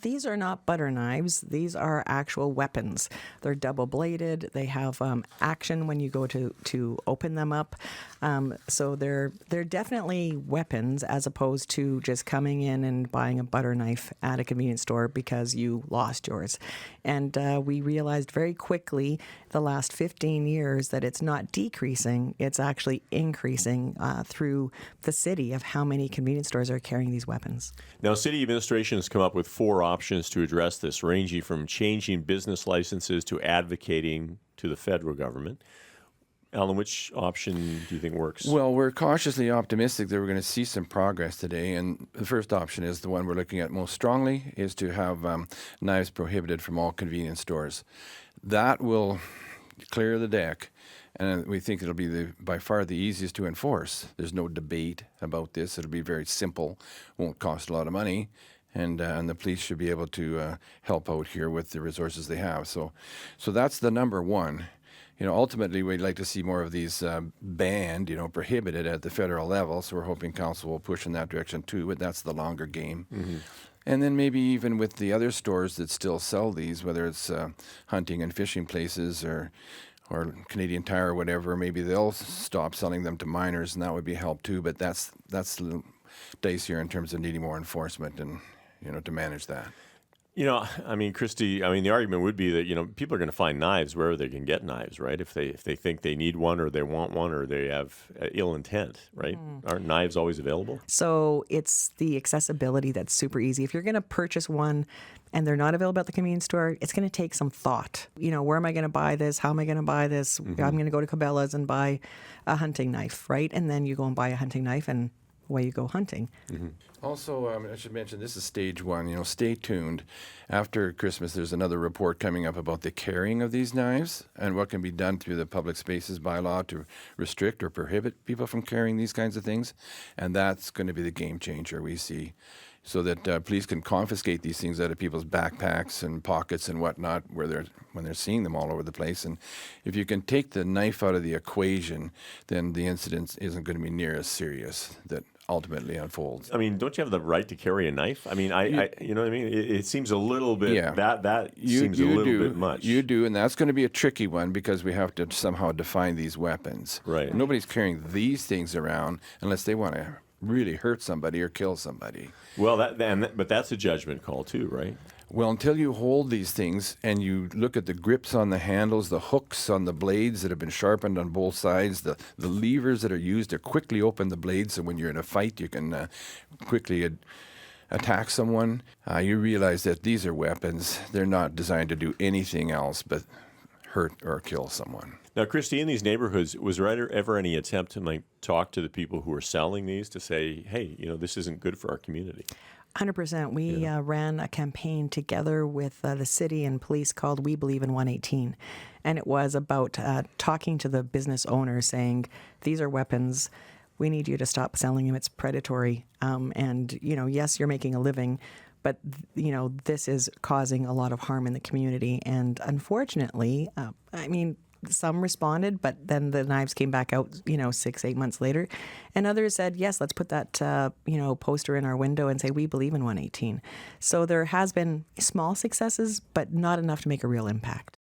These are not butter knives. These are actual weapons. They're double-bladed. They have action when you go to open them up. So they're definitely weapons as opposed to just coming in and buying a butter knife at a convenience store because you lost yours. And we realized very quickly the last 15 years that it's not decreasing. It's actually increasing through the city of how many convenience stores are carrying these weapons. Now, city administration has come up with 4 options to address this, ranging from changing business licenses to advocating to the federal government. Allan, which option do you think works? Well, we're cautiously optimistic that we're going to see some progress today. And the first option is the one we're looking at most strongly, is to have knives prohibited from all convenience stores. That will clear the deck. And we think it'll be by far the easiest to enforce. There's no debate about this. It'll be very simple, won't cost a lot of money. And the police should be able to help out here with the resources they have. So that's the number one. Ultimately, we'd like to see more of these banned, prohibited at the federal level. So we're hoping council will push in that direction too. But that's the longer game. Mm-hmm. And then maybe even with the other stores that still sell these, whether it's hunting and fishing places or Canadian Tire or whatever, maybe they'll stop selling them to minors, and that would be a help too. But that's a little dicier in terms of needing more enforcement and to manage that. Christy, the argument would be that, people are going to find knives wherever they can get knives, right? If they think they need one or they want one or they have ill intent, right? Aren't knives always available? So it's the accessibility that's super easy. If you're going to purchase one and they're not available at the convenience store, it's going to take some thought. Where am I going to buy this? How am I going to buy this? Mm-hmm. I'm going to go to Cabela's and buy a hunting knife, right? And then you go and buy a hunting knife and away you go hunting. Mm-hmm. Also, I should mention, this is stage one. Stay tuned. After Christmas, there's another report coming up about the carrying of these knives and what can be done through the public spaces bylaw to restrict or prohibit people from carrying these kinds of things. And that's going to be the game changer we see, so that police can confiscate these things out of people's backpacks and pockets and whatnot when they're seeing them all over the place. And if you can take the knife out of the equation, then the incident isn't going to be near as serious that ultimately unfolds. Don't you have the right to carry a knife? It seems a little bit, that seems a little bit much. You do, and that's going to be a tricky one because we have to somehow define these weapons. Right. Nobody's carrying these things around unless they want to really hurt somebody or kill somebody. Well, but that's a judgment call too, right? Well, until you hold these things and you look at the grips on the handles, the hooks on the blades that have been sharpened on both sides, the levers that are used to quickly open the blades, so when you're in a fight you can quickly attack someone, you realize that these are weapons. They're not designed to do anything else but hurt or kill someone. Now, Christy, in these neighborhoods, was there ever any attempt to talk to the people who are selling these to say, hey, this isn't good for our community? 100%. We ran a campaign together with the city and police called We Believe in 118. And it was about talking to the business owners saying, these are weapons. We need you to stop selling them. It's predatory. And, yes, you're making a living, but, this is causing a lot of harm in the community. And unfortunately, some responded, but then the knives came back out, 6-8 months later. And others said, yes, let's put that, poster in our window and say, we believe in 118. So there has been small successes, but not enough to make a real impact.